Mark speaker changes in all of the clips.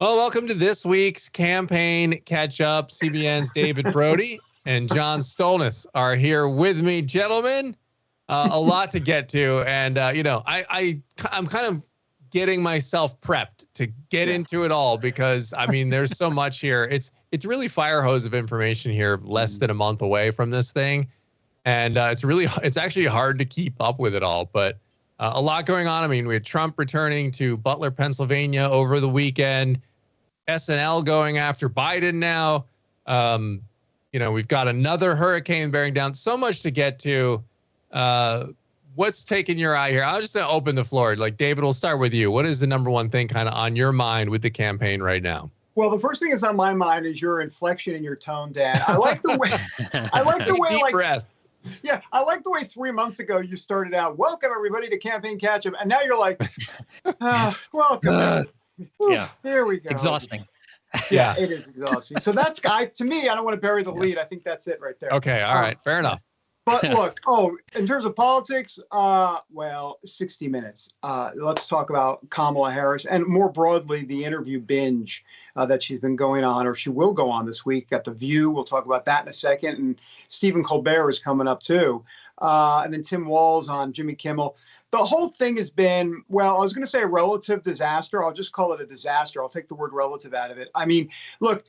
Speaker 1: Well, welcome to this week's campaign catch-up. CBN's David Brody and John Stolnis are here with me, gentlemen. A lot to get to, and I'm kind of getting myself prepped to get into it all because I mean, there's so much here. It's really fire hose of information here, less than a month away from this thing, and it's actually hard to keep up with it all, but. A lot going on. I mean, we had Trump returning to Butler, Pennsylvania over the weekend. SNL going after Biden now. We've got another hurricane bearing down. So much to get to. What's taking your eye here? I'll just open the floor. Like, David, we'll start with you. What is the number one thing kind of on your mind with the campaign right now?
Speaker 2: Well, the first thing that's on my mind is your inflection and your tone, Dan. I like the way,
Speaker 1: deep breath.
Speaker 2: Yeah, I like the way 3 months ago you started out, welcome everybody to Campaign Catch-Up, and now you're like, welcome.
Speaker 3: Yeah,
Speaker 2: there we go.
Speaker 3: It's exhausting.
Speaker 2: Yeah, it is exhausting. So to me, I don't want to bury the lead. I think that's it right there.
Speaker 1: Okay, all right, fair enough.
Speaker 2: But look, in terms of politics, 60 minutes. Let's talk about Kamala Harris and more broadly, the interview binge that she's been going on, or she will go on this week at The View. We'll talk about that in a second. And Stephen Colbert is coming up too. And then Tim Walz on Jimmy Kimmel. The whole thing has been, I was going to say a relative disaster. I'll just call it a disaster. I'll take the word relative out of it. I mean, look,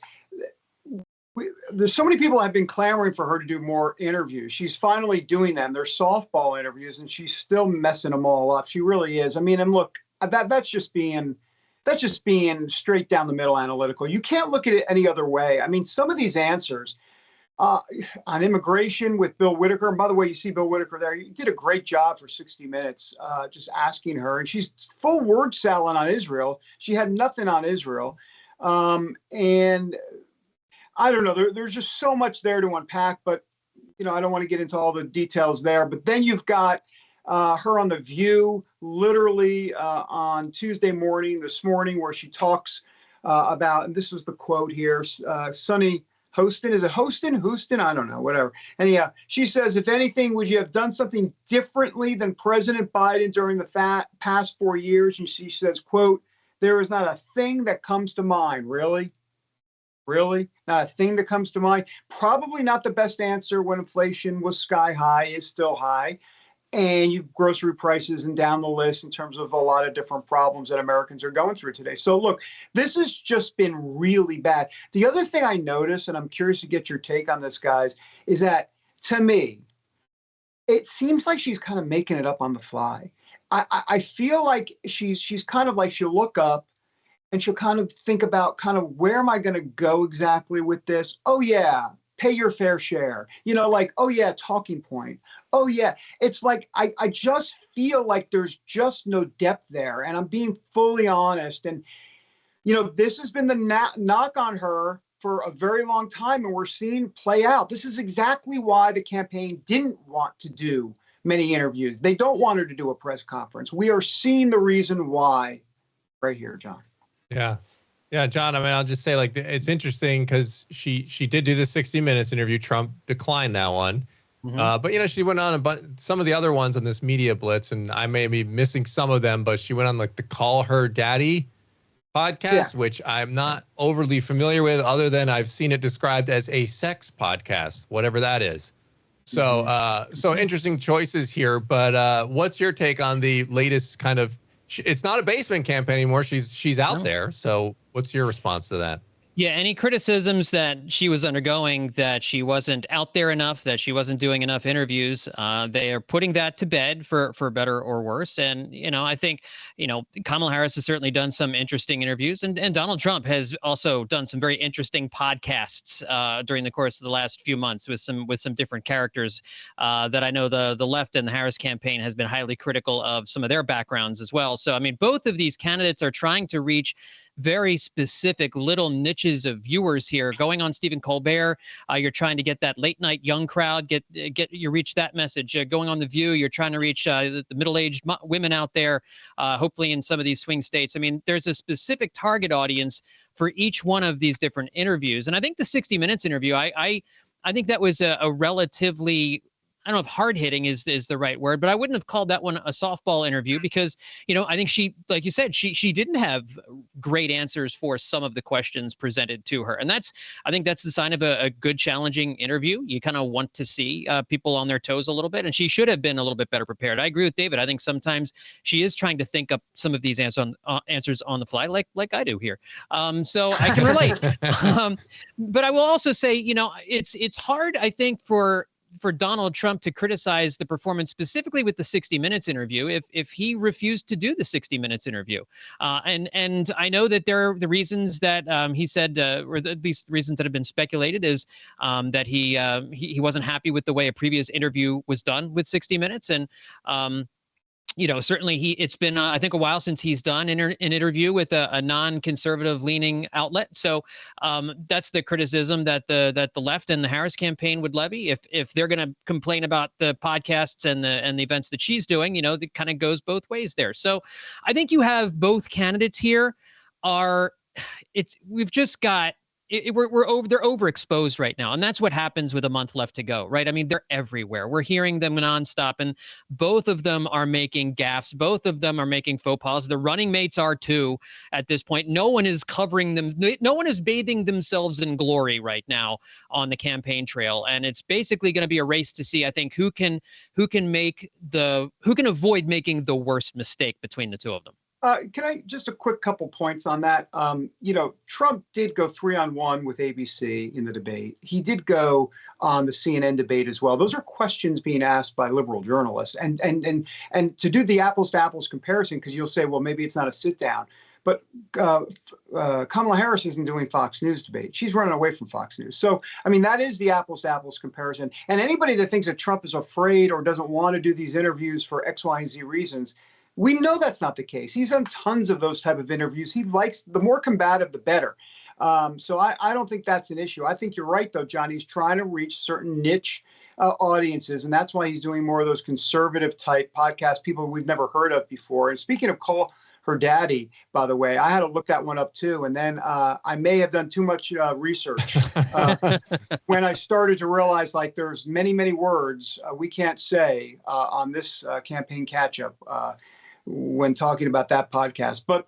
Speaker 2: there's so many people have been clamoring for her to do more interviews. She's finally doing them. They're softball interviews, and she's still messing them all up. She really is. I mean, and look, that's just being straight down the middle analytical. You can't look at it any other way. I mean, some of these answers on immigration with Bill Whitaker, and by the way, you see Bill Whitaker there. He did a great job for 60 Minutes, just asking her, and she's full word salad on Israel. She had nothing on Israel, and I don't know. There's just so much there to unpack, but I don't want to get into all the details there. But then you've got her on The View, literally on Tuesday morning, this morning, where she talks about, and this was the quote here, Sonny Hostin. Is it Hostin? Houston? I don't know, whatever. Anyhow, she says, if anything, would you have done something differently than President Biden during the past 4 years? And she says, quote, there is not a thing that comes to mind. Really? Really? Not a thing that comes to mind. Probably not the best answer when inflation was sky high, is still high. And you grocery prices and down the list in terms of a lot of different problems that Americans are going through today. So look, this has just been really bad. The other thing I noticed, and I'm curious to get your take on this, guys, is that to me, it seems like she's kind of making it up on the fly. I feel like she's kind of like, she'll look up and she'll kind of think about where am I going to go exactly with this? Oh, yeah, pay your fair share. Oh, yeah, talking point. Oh, yeah. It's like I just feel like there's just no depth there. And I'm being fully honest. And, this has been the knock on her for a very long time. And we're seeing play out. This is exactly why the campaign didn't want to do many interviews. They don't want her to do a press conference. We are seeing the reason why right here, John.
Speaker 1: Yeah, John, I mean, I'll just say, like, it's interesting because she did do the 60 Minutes interview. Trump declined that one. Mm-hmm. But, she went on some of the other ones on this media blitz, and I may be missing some of them, but she went on, like, the Call Her Daddy podcast, which I'm not overly familiar with, other than I've seen it described as a sex podcast, whatever that is. So, so interesting choices here. But what's your take on the latest kind of? It's not a basement campaign anymore. She's out there. So what's your response to that?
Speaker 3: Yeah, any criticisms that she was undergoing, that she wasn't out there enough, that she wasn't doing enough interviews, they are putting that to bed for better or worse. And, I think, Kamala Harris has certainly done some interesting interviews, and Donald Trump has also done some very interesting podcasts during the course of the last few months with some different characters that I know the left and the Harris campaign has been highly critical of some of their backgrounds as well. So, I mean, both of these candidates are trying to reach very specific little niches of viewers here. Going on Stephen Colbert, you're trying to get that late night young crowd, you reach that message. Going on The View, you're trying to reach the middle-aged women out there, hopefully in some of these swing states. I mean, there's a specific target audience for each one of these different interviews. And I think the 60 Minutes interview, I think that was a relatively I don't know if hard hitting is the right word, but I wouldn't have called that one a softball interview because, I think she, like you said, she didn't have great answers for some of the questions presented to her. And I think that's the sign of a good, challenging interview. You kind of want to see people on their toes a little bit, and she should have been a little bit better prepared. I agree with David. I think sometimes she is trying to think up some of these answers on the fly, like I do here. So I can relate. But I will also say, it's hard, I think, for Donald Trump to criticize the performance specifically with the 60 Minutes interview if he refused to do the 60 Minutes interview. And I know that there are the reasons that he said, or at least the reasons that have been speculated is that he wasn't happy with the way a previous interview was done with 60 Minutes. And certainly it's been, I think, a while since he's done an interview with a non-conservative leaning outlet. So that's the criticism that the left and the Harris campaign would levy if they're going to complain about the podcasts and the events that she's doing. It kind of goes both ways there. So I think you have both candidates here. We've just got. They're overexposed right now. And that's what happens with a month left to go, right? I mean, they're everywhere. We're hearing them nonstop, and both of them are making gaffes. Both of them are making faux pas. The running mates are too at this point. No one is covering them. No one is bathing themselves in glory right now on the campaign trail. And it's basically going to be a race to see, I think, who can avoid making the worst mistake between the two of them.
Speaker 2: Can I just a quick couple points on that? Trump did go 3-on-1 with ABC in the debate. He did go on the CNN debate as well. Those are questions being asked by liberal journalists. And to do the apples to apples comparison, because you'll say, well, maybe it's not a sit down. But Kamala Harris isn't doing Fox News debate. She's running away from Fox News. So, I mean, that is the apples to apples comparison. And anybody that thinks that Trump is afraid or doesn't want to do these interviews for X, Y, and Z reasons, we know that's not the case. He's done tons of those type of interviews. He likes the more combative, the better. So I don't think that's an issue. I think you're right, though, John. He's trying to reach certain niche audiences, and that's why he's doing more of those conservative type podcasts, people we've never heard of before. And speaking of Call Her Daddy, by the way, I had to look that one up too. And then I may have done too much research when I started to realize like there's many, many words we can't say on this campaign catch-up when talking about that podcast. But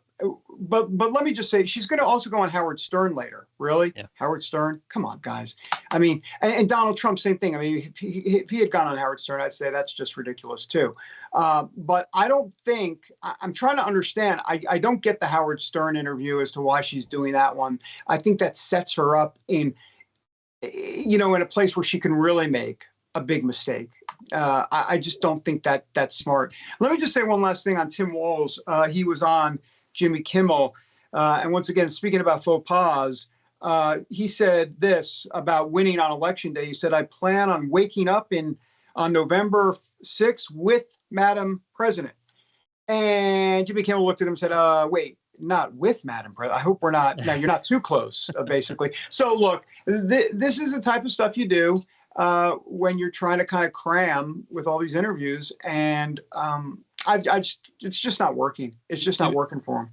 Speaker 2: let me just say, she's going to also go on Howard Stern later. Really? Yeah. Howard Stern? Come on, guys. I mean, and Donald Trump, same thing. I mean, if he had gone on Howard Stern, I'd say that's just ridiculous too. But I don't think, I'm trying to understand. I don't get the Howard Stern interview as to why she's doing that one. I think that sets her up in a place where she can really make a big mistake. I just don't think that's smart. Let me just say one last thing on Tim Walz. He was on Jimmy Kimmel. And once again, speaking about faux pas, he said this about winning on Election Day. He said, I plan on waking up on November 6th with Madam President. And Jimmy Kimmel looked at him and said, wait, not with Madam President. I hope we're not. No, you're not too close, basically. So look, this is the type of stuff you do when you're trying to kind of cram with all these interviews, and it's just not working. It's just not working for him.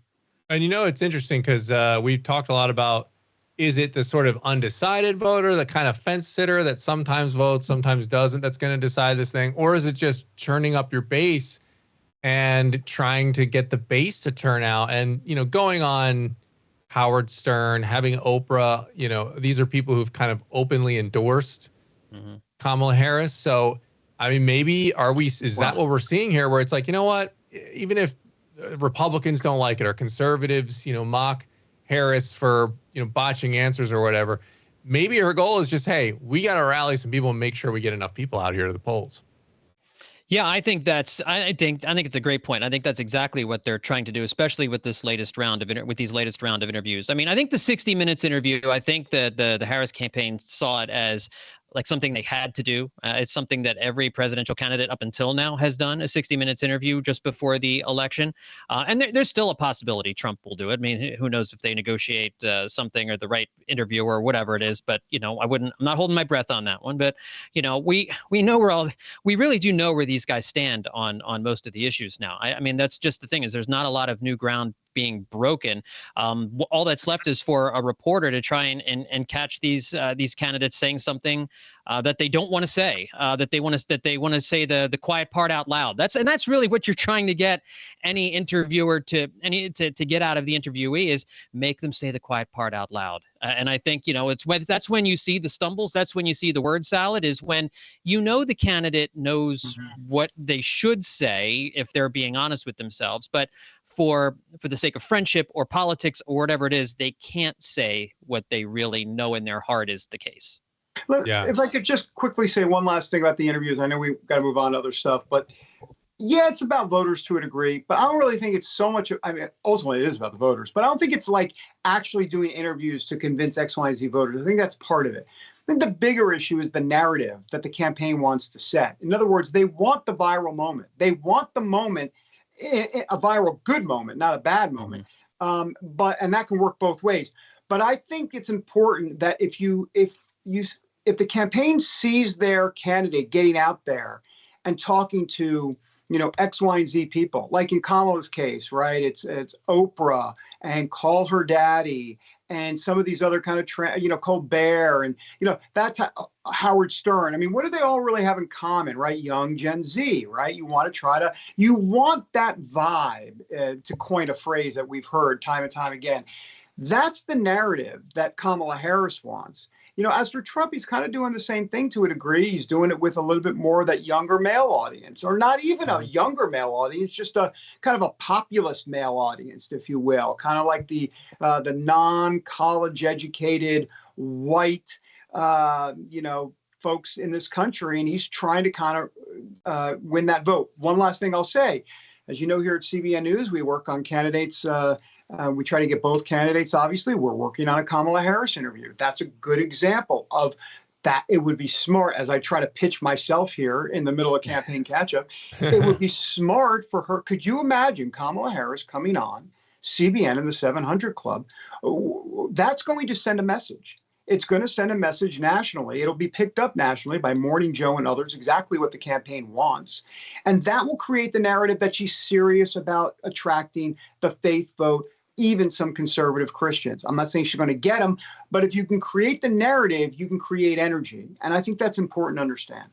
Speaker 1: And it's interesting because we've talked a lot about, is it the sort of undecided voter, the kind of fence sitter that sometimes votes, sometimes doesn't, that's going to decide this thing, or is it just churning up your base and trying to get the base to turn out? And going on Howard Stern, having Oprah, these are people who've kind of openly endorsed Kamala Harris. So, I mean, maybe is that what we're seeing here, where it's like, what, even if Republicans don't like it or conservatives, mock Harris for, botching answers or whatever, maybe her goal is just, hey, we got to rally some people and make sure we get enough people out here to the polls.
Speaker 3: Yeah, I think it's a great point. I think that's exactly what they're trying to do, especially with this latest round of interviews. I mean, I think the 60 Minutes interview, I think that the Harris campaign saw it as like something they had to do. It's something that every presidential candidate up until now has done, a 60 Minutes interview just before the election. And there's still a possibility Trump will do it. I mean, who knows if they negotiate something or the right interview or whatever it is. But, I'm not holding my breath on that one. But, we know we really do know where these guys stand on most of the issues now. I mean, that's just the thing, is there's not a lot of new ground being broken. All that's left is for a reporter to try and catch these candidates saying something that they don't want to say, that they want to say the quiet part out loud. That's really what you're trying to get any interviewer to get out of the interviewee, is make them say the quiet part out loud. And I think, that's when you see the stumbles. That's when you see the word salad, is when the candidate knows what they should say if they're being honest with themselves. But for the sake of friendship or politics or whatever it is, they can't say what they really know in their heart is the case.
Speaker 2: Yeah. If I could just quickly say one last thing about the interviews. I know we've got to move on to other stuff, but yeah, it's about voters to a degree, but I don't really think it's so much. I mean, ultimately it is about the voters, but I don't think it's like actually doing interviews to convince X, Y, and Z voters. I think that's part of it. I think the bigger issue is the narrative that the campaign wants to set. In other words, they want the viral moment. They want the moment, a viral good moment, not a bad moment. And that can work both ways. But I think it's important that if the campaign sees their candidate getting out there and talking to, X, Y, and Z people, like in Kamala's case, right? It's Oprah and Call Her Daddy and some of these other kind of, Colbert and, Howard Stern. I mean, what do they all really have in common, right? Young Gen Z, right? You want that vibe, to coin a phrase that we've heard time and time again. That's the narrative that Kamala Harris wants. As for Trump, he's kind of doing the same thing to a degree. He's doing it with a little bit more of that younger male audience, or not even a younger male audience, just a kind of a populist male audience, if you will, kind of like the non-college educated white, folks in this country. And he's trying to kind of win that vote. One last thing I'll say, as you know, here at CBN News, we work on candidates. We try to get both candidates. Obviously, we're working on a Kamala Harris interview. That's a good example of that. It would be smart, as I try to pitch myself here in the middle of campaign catch-up, it would be smart for her. Could you imagine Kamala Harris coming on CBN in the 700 Club? That's going to send a message. It's going to send a message nationally. It'll be picked up nationally by Morning Joe and others, exactly what the campaign wants. And that will create the narrative that she's serious about attracting the faith vote, even some conservative Christians. I'm not saying she's going to get them, but if you can create the narrative, you can create energy. And I think that's important to understand.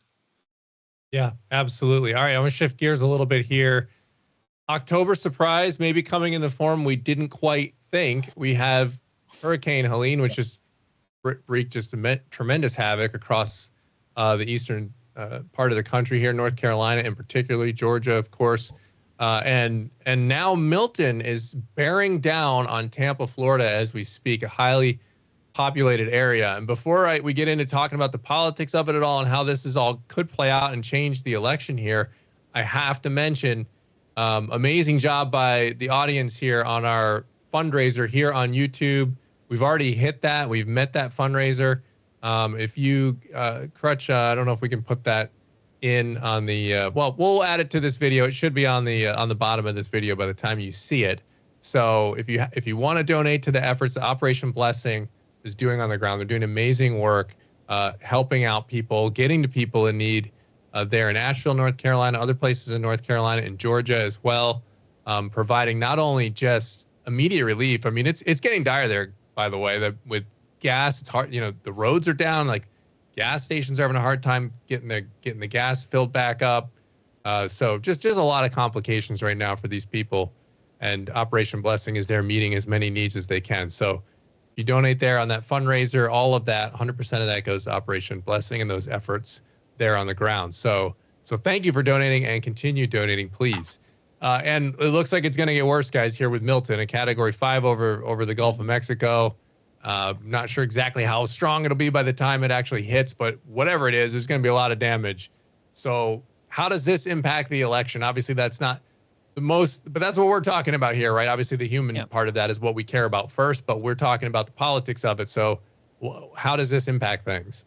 Speaker 1: Yeah, absolutely. All right, I'm going to shift gears a little bit here. October surprise maybe coming in the form we didn't quite think. We have Hurricane Helene, which is wreaked just tremendous havoc across the eastern part of the country here, North Carolina, and particularly Georgia, of course. And now Milton is bearing down on Tampa, Florida, as we speak, a highly populated area. And before we get into talking about the politics of it at all and how this is all could play out and change the election here, I have to mention amazing job by the audience here on our fundraiser here on YouTube. We've already hit that. We've met that fundraiser. If you, Crutch, I don't know if we can put that in on the, well, we'll add it to this video. It should be on the bottom of this video by the time you see it. So if you want to donate to the efforts that Operation Blessing is doing on the ground, they're doing amazing work, helping out people, getting to people in need there in Asheville, North Carolina, other places in North Carolina and Georgia as well, providing not only just immediate relief. I mean, it's getting dire there, by the way, that with gas, it's hard, the roads are down, like gas stations are having a hard time getting the gas filled back up. So just a lot of complications right now for these people, and Operation Blessing is there meeting as many needs as they can. So if you donate there on that fundraiser, all of that, 100% of that goes to Operation Blessing and those efforts there on the ground. So thank you for donating and continue donating, please. And it looks like it's going to get worse, guys, here with Milton, a Category 5 over the Gulf of Mexico. Not sure exactly how strong it'll be by the time it actually hits, but whatever it is, there's going to be a lot of damage. So how does this impact the election? Obviously, that's not the most, but that's what we're talking about here, right? Obviously, the human part of that is what we care about first, but we're talking about the politics of it. So how does this impact things?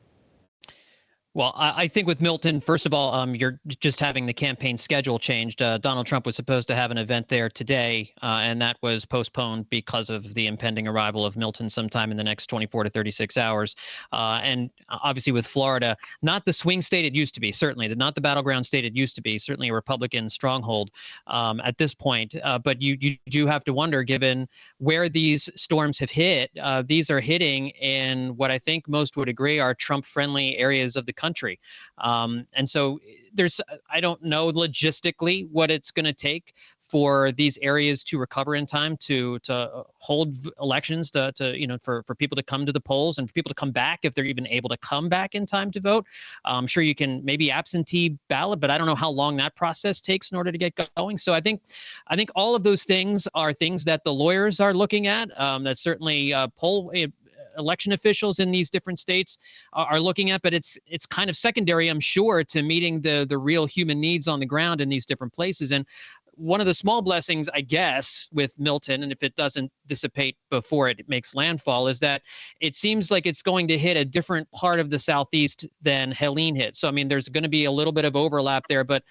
Speaker 3: Well, I think with Milton, first of all, you're just having the campaign schedule changed. Donald Trump was supposed to have an event there today, and that was postponed because of the impending arrival of Milton sometime in the next 24 to 36 hours. And obviously with Florida, not the swing state it used to be, certainly, not the battleground state it used to be, certainly a Republican stronghold at this point. But you do have to wonder, given where these storms have hit, these are hitting in what I think most would agree are Trump-friendly areas of the country. And so I don't know logistically what it's going to take for these areas to recover in time to hold elections, for people to come to the polls and for people to come back if they're even able to come back in time to vote. I'm sure you can maybe absentee ballot, but I don't know how long that process takes in order to get going. So I think all of those things are things that the lawyers are looking at. That certainly election officials in these different states are looking at, but it's kind of secondary, I'm sure, to meeting the real human needs on the ground in these different places. And one of the small blessings, I guess, with Milton, and if it doesn't dissipate before it makes landfall, is that it seems like it's going to hit a different part of the Southeast than Helene hit. So, I mean, there's going to be a little bit of overlap there, but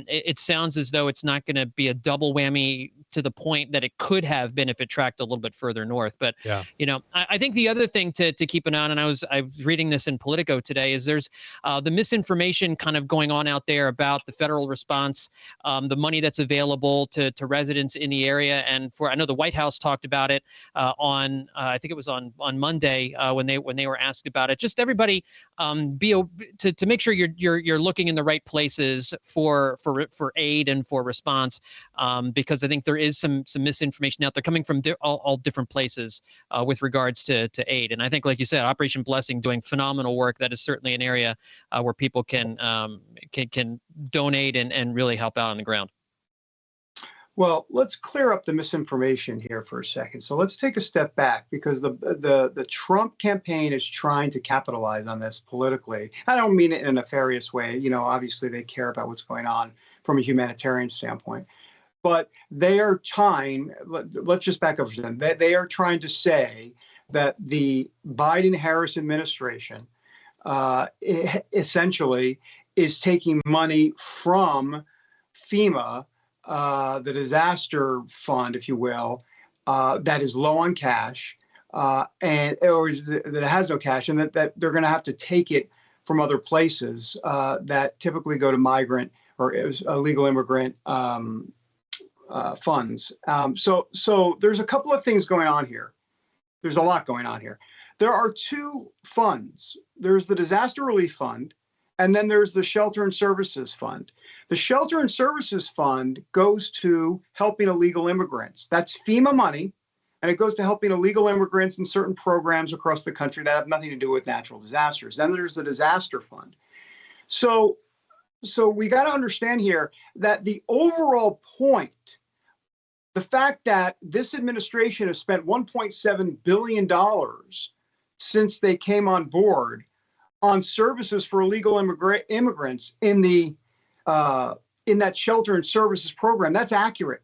Speaker 3: it sounds as though it's not going to be a double whammy to the point that it could have been if it tracked a little bit further north. But,
Speaker 1: yeah,
Speaker 3: I think the other thing to keep an eye on, and I was reading this in Politico today, is there's the misinformation kind of going on out there about the federal response, the money that's available to residents in the area. And I know the White House talked about it on I think it was on Monday when they were asked about it. Just everybody to make sure you're looking in the right places for aid and for response, because I think there is some misinformation out there coming from all different places with regards to aid. And I think, like you said, Operation Blessing doing phenomenal work. That is certainly an area where people can donate and really help out on the ground.
Speaker 2: Well, let's clear up the misinformation here for a second. So let's take a step back, because the Trump campaign is trying to capitalize on this politically. I don't mean it in a nefarious way. Obviously they care about what's going on from a humanitarian standpoint, but they are trying, let's just back up for a second. They are trying to say that the Biden-Harris administration essentially is taking money from FEMA, the disaster fund, if you will, that is low on cash, or that has no cash, and that they're going to have to take it from other places that typically go to migrant or illegal immigrant funds. So there's a couple of things going on here. There's a lot going on here. There are two funds. There's the Disaster Relief Fund, and then there's the Shelter and Services Fund. The Shelter and Services Fund goes to helping illegal immigrants. That's FEMA money, and it goes to helping illegal immigrants in certain programs across the country that have nothing to do with natural disasters. Then there's the Disaster Fund. So we got to understand here that the overall point, the fact that this administration has spent $1.7 billion since they came on board on services for illegal immigrants in that shelter and services program, that's accurate.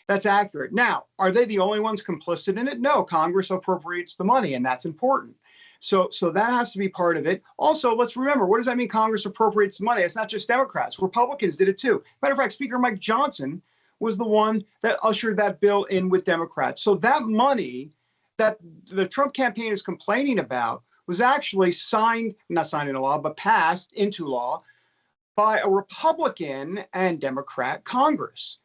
Speaker 2: That's accurate. Now, are they the only ones complicit in it? No, Congress appropriates the money, and that's important. So that has to be part of it. Also, let's remember, what does that mean, Congress appropriates the money? It's not just Democrats. Republicans did it too. Matter of fact, Speaker Mike Johnson was the one that ushered that bill in with Democrats. So that money that the Trump campaign is complaining about was actually not signed into law, but passed into law by a Republican and Democrat Congress.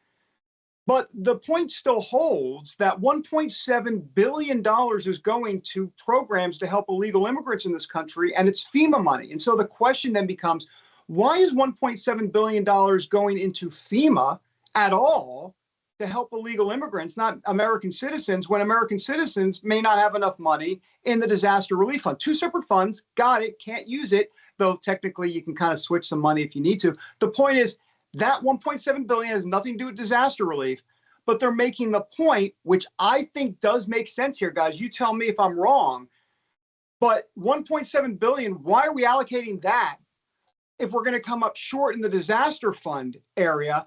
Speaker 2: But the point still holds that $1.7 billion is going to programs to help illegal immigrants in this country, and it's FEMA money. And so the question then becomes, why is $1.7 billion going into FEMA at all to help illegal immigrants, not American citizens, when American citizens may not have enough money in the Disaster Relief Fund? Two separate funds, got it, can't use it, though technically you can kind of switch some money if you need to. The point is that $1.7 billion has nothing to do with disaster relief, but they're making the point, which I think does make sense here, guys. You tell me if I'm wrong, but $1.7 billion, why are we allocating that if we're going to come up short in the disaster fund area?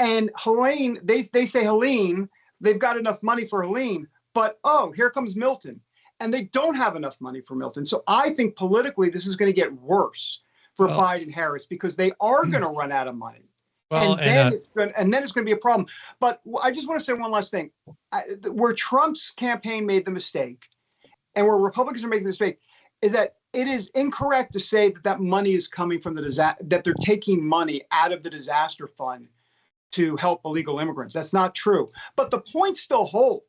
Speaker 2: And Helene, they say Helene, they've got enough money for Helene, but oh, here comes Milton, and they don't have enough money for Milton. So I think politically this is going to get worse for Biden Harris because they are going to run out of money.
Speaker 1: Well,
Speaker 2: and then it's going to be a problem. But I just want to say one last thing. Where Trump's campaign made the mistake and where Republicans are making the mistake is that it is incorrect to say that that money is coming from the disaster, that they're taking money out of the disaster fund to help illegal immigrants. That's not true. But the point still holds.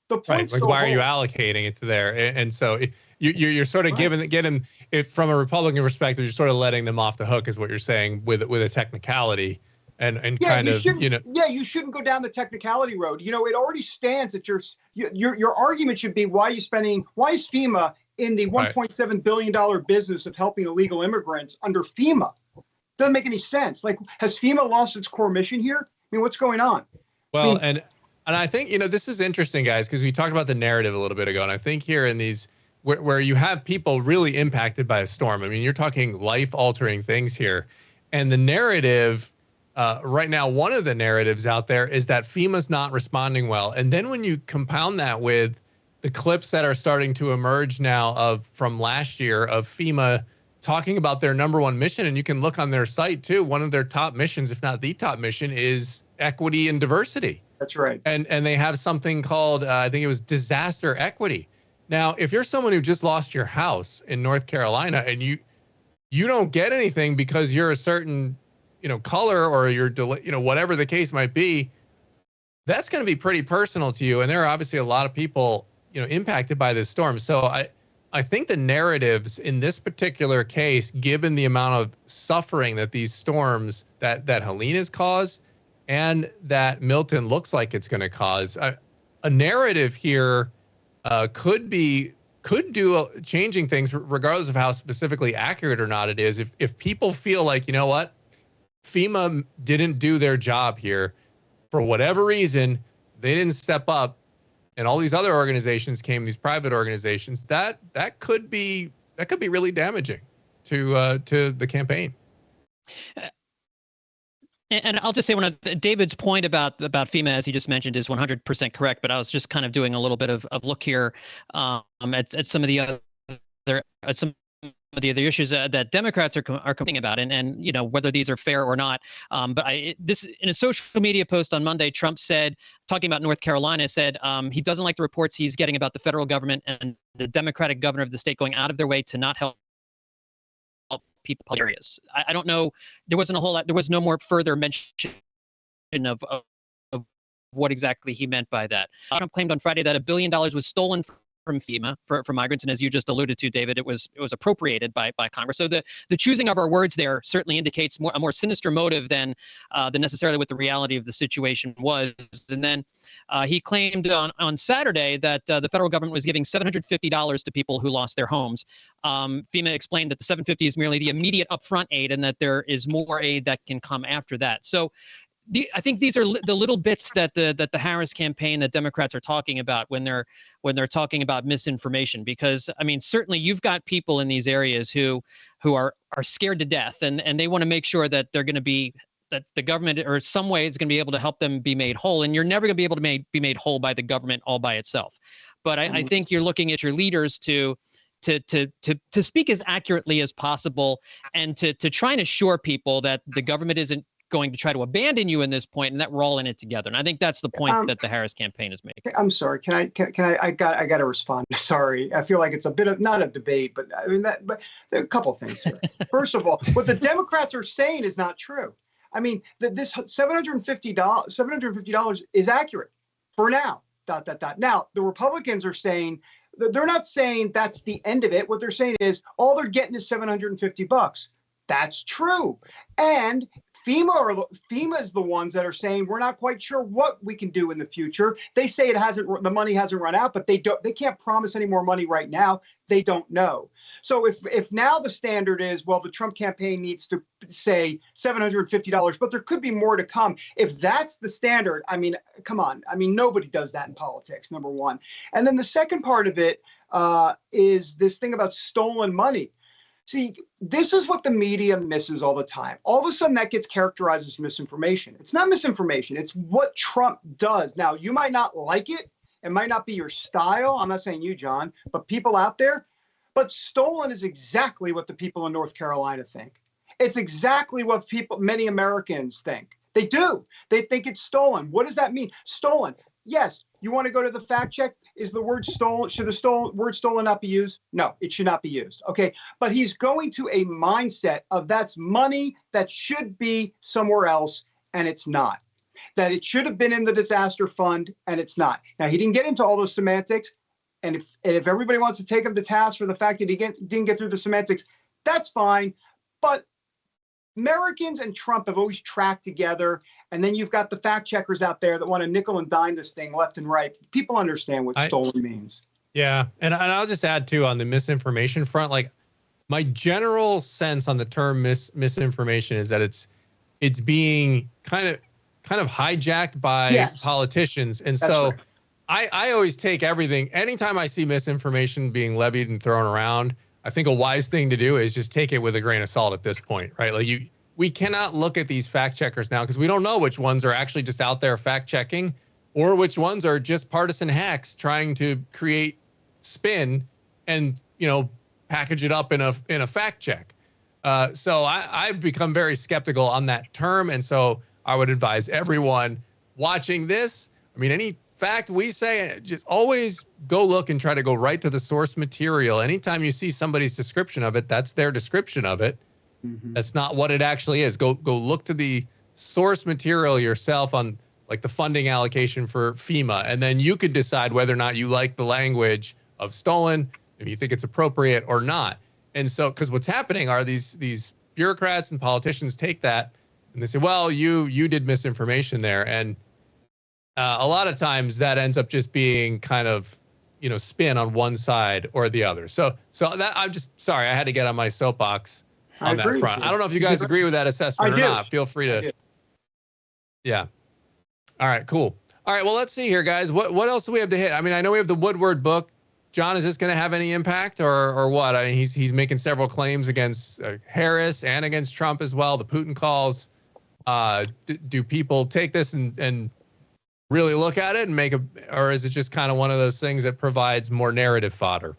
Speaker 2: The point
Speaker 1: right.
Speaker 2: still
Speaker 1: Like, why
Speaker 2: holds.
Speaker 1: are you allocating it to there? And so you're sort of getting it from a Republican perspective. You're sort of letting them off the hook, is what you're saying, with a technicality. And kind of,
Speaker 2: Yeah, you shouldn't go down the technicality road. It already stands that your argument should be why is FEMA in the $1.7 billion business of helping illegal immigrants under FEMA? Doesn't make any sense. Like, has FEMA lost its core mission here? I mean, what's going on?
Speaker 1: Well, and I think, this is interesting, guys, because we talked about the narrative a little bit ago. And I think here in these where you have people really impacted by a storm, I mean, you're talking life altering things here. And the narrative right now, one of the narratives out there is that FEMA's not responding well. And then when you compound that with the clips that are starting to emerge now from last year of FEMA talking about their number one mission, and you can look on their site too, one of their top missions, if not the top mission, is equity and diversity.
Speaker 2: That's right.
Speaker 1: And they have something called, I think it was disaster equity. Now, if you're someone who just lost your house in North Carolina and you don't get anything because you're a certain color or you're, whatever the case might be, that's going to be pretty personal to you. And there are obviously a lot of people, impacted by this storm. So I think the narratives in this particular case, given the amount of suffering that these storms that Helene has caused and that Milton looks like it's going to cause, a narrative here could do changing things regardless of how specifically accurate or not it is. If people feel like, you know what, FEMA didn't do their job here for whatever reason, they didn't step up, and all these other organizations came, these private organizations, that could be really damaging to the campaign.
Speaker 3: And I'll just say David's point about FEMA, as he just mentioned, is 100% correct. But I was just kind of doing a little bit of look here at some of the other issues that Democrats are complaining about, and whether these are fair or not. But this in a social media post on Monday, Trump said, talking about North Carolina, said he doesn't like the reports he's getting about the federal government and the Democratic governor of the state going out of their way to not help people in areas. I don't know. There wasn't a whole lot. There was no more further mention of what exactly he meant by that. Trump claimed on Friday that $1 billion was stolen from FEMA for migrants, and as you just alluded to, David, it was appropriated by Congress. So the choosing of our words there certainly indicates a more sinister motive than necessarily what the reality of the situation was. And then he claimed on Saturday that the federal government was giving $750 to people who lost their homes. FEMA explained that the $750 is merely the immediate upfront aid, and that there is more aid that can come after that. So I think these are the little bits that the Harris campaign, that Democrats are talking about when they're talking about misinformation. Because I mean, certainly you've got people in these areas who are scared to death, and they want to make sure that they're going to be, that the government or some way is going to be able to help them be made whole. And you're never going to be able to be made whole by the government all by itself. But I think you're looking at your leaders to speak as accurately as possible, and to try and assure people that the government isn't going to try to abandon you in this point, and that we're all in it together. And I think that's the point that the Harris campaign is making.
Speaker 2: I'm sorry. Can I got to respond. Sorry. I feel like it's a bit of, not a debate, but I mean, but there are a couple of things here. First of all, what the Democrats are saying is not true. I mean, this $750 is accurate for now. ... Now, the Republicans are saying, they're not saying that's the end of it. What they're saying is all they're getting is $750. That's true. And FEMA is the ones that are saying we're not quite sure what we can do in the future. They say the money hasn't run out, but they can't promise any more money right now. They don't know. So if now the standard is, well, the Trump campaign needs to say $750, but there could be more to come. If that's the standard, I mean, come on. I mean, nobody does that in politics, number one. And then the second part of it is this thing about stolen money. See, this is what the media misses all the time. All of a sudden, that gets characterized as misinformation. It's not misinformation. It's what Trump does. Now, you might not like it. It might not be your style. I'm not saying you, John, but people out there, But stolen is exactly what the people in North Carolina think. It's exactly what many Americans think. They do. They think it's stolen. What does that mean? Stolen. Yes. You want to go to the fact check? Is the word stolen? Should the word stolen not be used? No, it should not be used. Okay. But he's going to a mindset of that's money that should be somewhere else, and it's not. That it should have been in the disaster fund, and it's not. Now, he didn't get into all those semantics. And if everybody wants to take him to task for the fact that he didn't get through the semantics, that's fine. But Americans and Trump have always tracked together. And then you've got the fact checkers out there that want to nickel and dime this thing left and right. People understand what stolen means.
Speaker 1: Yeah. And I'll just add too, on the misinformation front, like my general sense on the term misinformation is that it's being kind of hijacked by politicians. And so right. I always take everything, anytime I see misinformation being levied and thrown around, I think a wise thing to do is just take it with a grain of salt at this point, right? Like we cannot look at these fact checkers now because we don't know which ones are actually just out there fact checking or which ones are just partisan hacks trying to create spin and, package it up in a fact check. So I've become very skeptical on that term. And so I would advise everyone watching this, any fact we say, just always go look and try to go right to the source material. Anytime you see somebody's description of it, that's their description of it. Mm-hmm. That's not what it actually is. Go look to the source material yourself on like the funding allocation for FEMA. And then you could decide whether or not you like the language of stolen, if you think it's appropriate or not. And so, because what's happening are these bureaucrats and politicians take that and they say, well, you did misinformation there. And a lot of times that ends up just being kind of, spin on one side or the other. So that I'm just sorry, I had to get on my soapbox on that front. I don't know if you guys agree with that assessment or not. Feel free to. Yeah. All right, cool. All right, well, let's see here, guys. What else do we have to hit? I know we have the Woodward book. John, is this going to have any impact or what? He's making several claims against Harris and against Trump as well. The Putin calls. Do people take this and really look at it and or is it just kind of one of those things that provides more narrative fodder?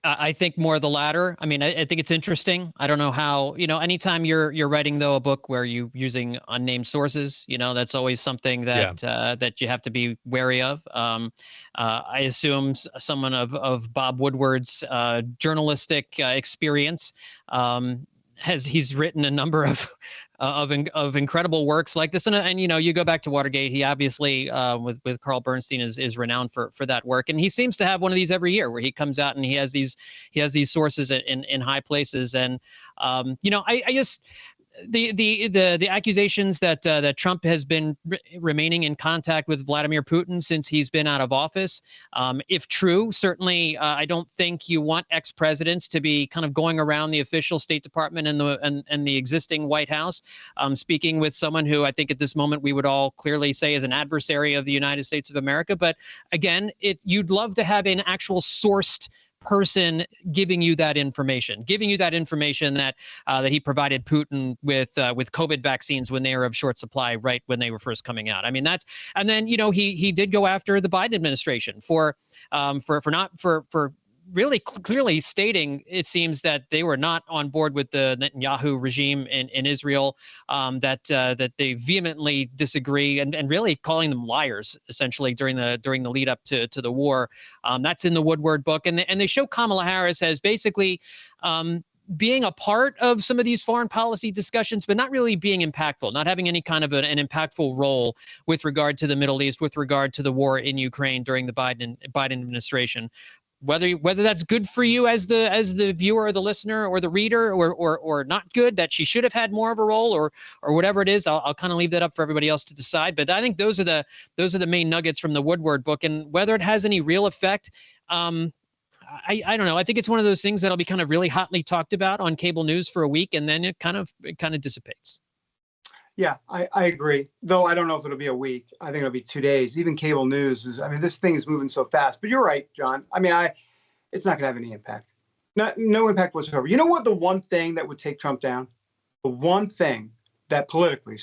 Speaker 3: I think more the latter. I think it's interesting. I don't know how, anytime you're writing though a book where you using unnamed sources, that's always something that that you have to be wary of. I assume someone of Bob Woodward's journalistic experience he's written a number of incredible works like this, and you go back to Watergate. He obviously with Carl Bernstein is renowned for that work, and he seems to have one of these every year where he comes out and he has these sources in high places, and I just. The accusations that Trump has been remaining in contact with Vladimir Putin since he's been out of office, if true, certainly I don't think you want ex-presidents to be kind of going around the official State Department and the existing White House, speaking with someone who I think at this moment we would all clearly say is an adversary of the United States of America. But again, you'd love to have an actual sourced person giving you that information that he provided Putin with COVID vaccines when they were of short supply, right when they were first coming out. And then he did go after the Biden administration for really clearly stating, it seems, that they were not on board with the Netanyahu regime in Israel, that they vehemently disagree, and really calling them liars essentially during the lead up to the war. That's in the Woodward book, and they show Kamala Harris as basically being a part of some of these foreign policy discussions, but not really being impactful, not having any kind of an impactful role with regard to the Middle East, with regard to the war in Ukraine during the Biden administration. Whether that's good for you as the viewer or the listener or the reader, or not good, that she should have had more of a role, or whatever it is, I'll kind of leave that up for everybody else to decide. But I think those are the main nuggets from the Woodward book, and whether it has any real effect, I don't know. I think it's one of those things that'll be kind of really hotly talked about on cable news for a week, and then it kind of dissipates.
Speaker 2: Yeah, I agree. Though I don't know if it'll be a week. I think it'll be 2 days. Even cable news this thing is moving so fast. But you're right, John. It's not going to have any impact. No impact whatsoever. You know what? The one thing that would take Trump down, the one thing that politically,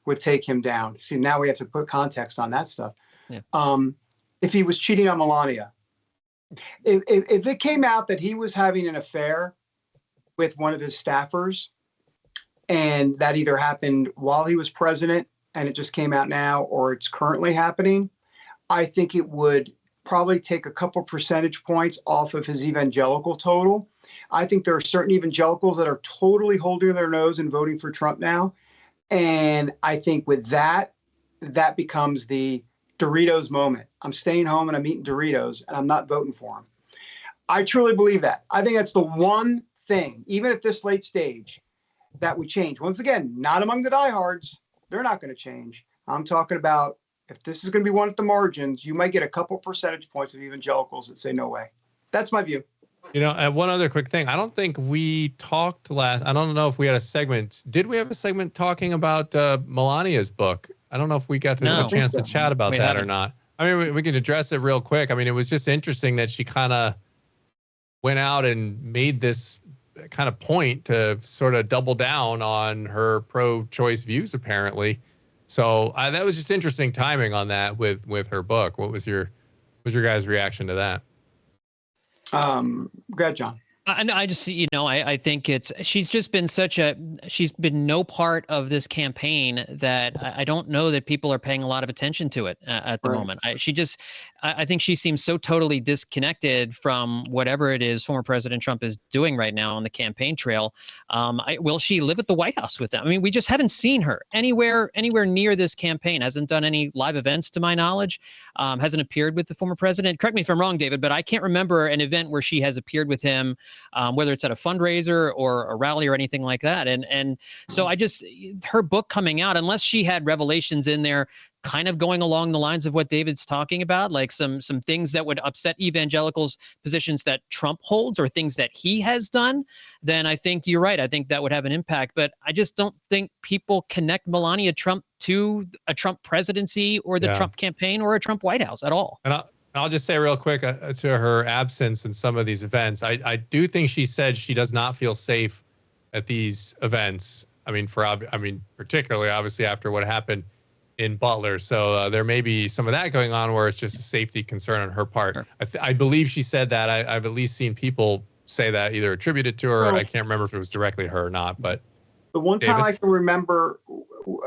Speaker 2: would take him down. See, now we have to put context on that stuff. Yeah. If he was cheating on Melania, If it came out that he was having an affair with one of his staffers, and that either happened while he was president and it just came out now, or it's currently happening, I think it would probably take a couple percentage points off of his evangelical total. I think there are certain evangelicals that are totally holding their nose and voting for Trump now. And I think with that becomes the Doritos moment. I'm staying home and I'm eating Doritos and I'm not voting for him. I truly believe that. I think that's the one thing, even at this late stage, that would change. Once again, not among the diehards. They're not going to change. I'm talking about if this is going to be one at the margins, you might get a couple percentage points of evangelicals that say no way. That's my view.
Speaker 1: You know, and one other quick thing. I don't think we talked last. I don't know if we had a segment. Did we have a segment talking about Melania's book? I don't know if we got a chance to chat about that or not. I mean, we can address it real quick. I mean, it was just interesting that she kind of went out and made this kind of point to sort of double down on her pro-choice views, apparently. So that was just interesting timing on that with her book. What was your guys' reaction to that?
Speaker 2: Go ahead, John.
Speaker 3: I just, I think she's been no part of this campaign that I don't know that people are paying a lot of attention to it at the moment. I think she seems so totally disconnected from whatever it is former President Trump is doing right now on the campaign trail. Will she live at the White House with them? I mean, we just haven't seen her anywhere near this campaign. Hasn't done any live events to my knowledge. Hasn't appeared with the former president. Correct me if I'm wrong, David, but I can't remember an event where she has appeared with him, whether it's at a fundraiser or a rally or anything like that. And so her book coming out, unless she had revelations in there kind of going along the lines of what David's talking about, like some things that would upset evangelicals' positions that Trump holds or things that he has done, then I think you're right. I think that would have an impact. But I just don't think people connect Melania Trump to a Trump presidency or the Trump campaign or a Trump White House at all. And
Speaker 1: I'll just say real quick to her absence in some of these events, I do think she said she does not feel safe at these events. I mean, particularly obviously after what happened in Butler. So there may be some of that going on where it's just a safety concern on her part. Sure. I believe she said that. I've at least seen people say that, either attributed to her. Well, I can't remember if it was directly her or not, but
Speaker 2: the one time I can remember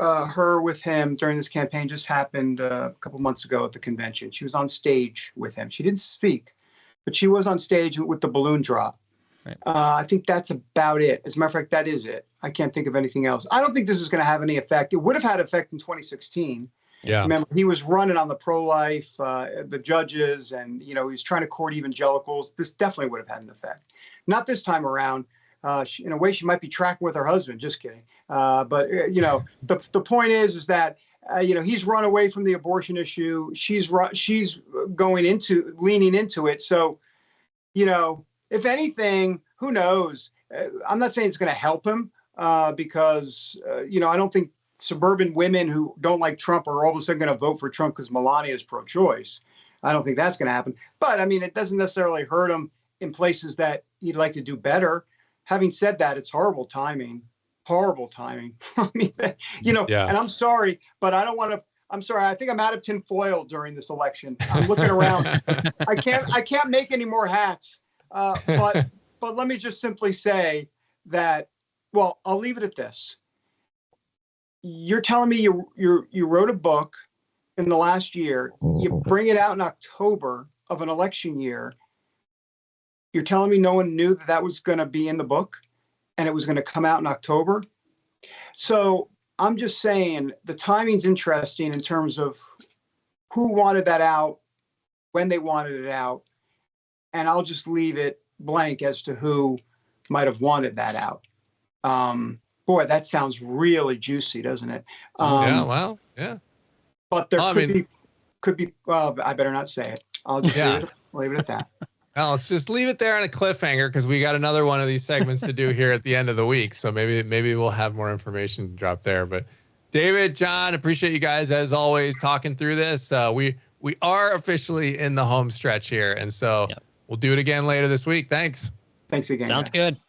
Speaker 2: her with him during this campaign just happened a couple months ago at the convention. She was on stage with him. She didn't speak, but she was on stage with the balloon drop. Right. I think that's about it. As a matter of fact, that is it. I can't think of anything else. I don't think this is going to have any effect. It would have had effect in 2016. Yeah. Remember, he was running on the pro-life, the judges, and, he was trying to court evangelicals. This definitely would have had an effect. Not this time around. In a way, she might be tracking with her husband. Just kidding. But the point is that he's run away from the abortion issue. She's leaning into it. So, if anything, who knows? I'm not saying it's going to help him because I don't think suburban women who don't like Trump are all of a sudden going to vote for Trump because Melania is pro-choice. I don't think that's going to happen. But I mean, it doesn't necessarily hurt him in places that he'd like to do better. Having said that, it's horrible timing. I mean, and I'm sorry, but I don't want to. I'm sorry. I think I'm out of tin foil during this election. I'm looking around. I can't make any more hats. But let me just simply say that. Well, I'll leave it at this. You're telling me you wrote a book in the last year. You bring it out in October of an election year. You're telling me no one knew that was going to be in the book and it was going to come out in October. So I'm just saying the timing's interesting in terms of who wanted that out, when they wanted it out. And I'll just leave it blank as to who might have wanted that out. Boy, that sounds really juicy, doesn't it?
Speaker 1: Yeah, well, yeah.
Speaker 2: But there could be, well, I better not say it. I'll just leave it at that.
Speaker 1: Well, let's just leave it there on a cliffhanger because we got another one of these segments to do here at the end of the week. So maybe we'll have more information to drop there. But David, John, appreciate you guys as always talking through this. We are officially in the home stretch here, and so we'll do it again later this week. Thanks.
Speaker 2: Thanks again.
Speaker 3: Sounds good.